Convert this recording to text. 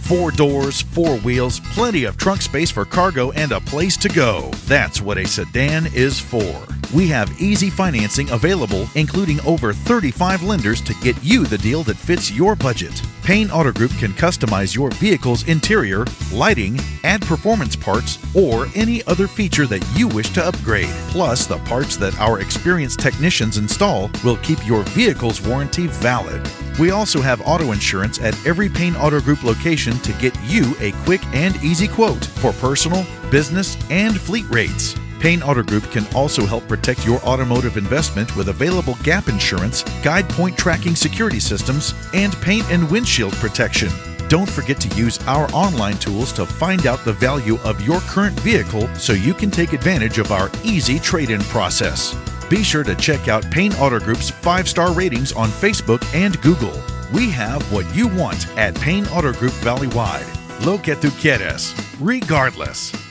4 doors, 4 wheels, plenty of trunk space for cargo, and a place to go. That's what a sedan is for. We have easy financing available, including over 35 lenders to get you the deal that fits your budget. Payne Auto Group can customize your vehicle's interior, lighting, add performance parts, or any other feature that you wish to upgrade. Plus, the parts that our experienced technicians install will keep your vehicle's warranty valid. We also have auto insurance at every Payne Auto Group location to get you a quick and easy quote for personal, business, and fleet rates. Payne Auto Group can also help protect your automotive investment with available gap insurance, guide point tracking security systems, and paint and windshield protection. Don't forget to use our online tools to find out the value of your current vehicle so you can take advantage of our easy trade-in process. Be sure to check out Payne Auto Group's 5-star ratings on Facebook and Google. We have what you want at Payne Auto Group Valley-wide. Lo que tú quieres, regardless.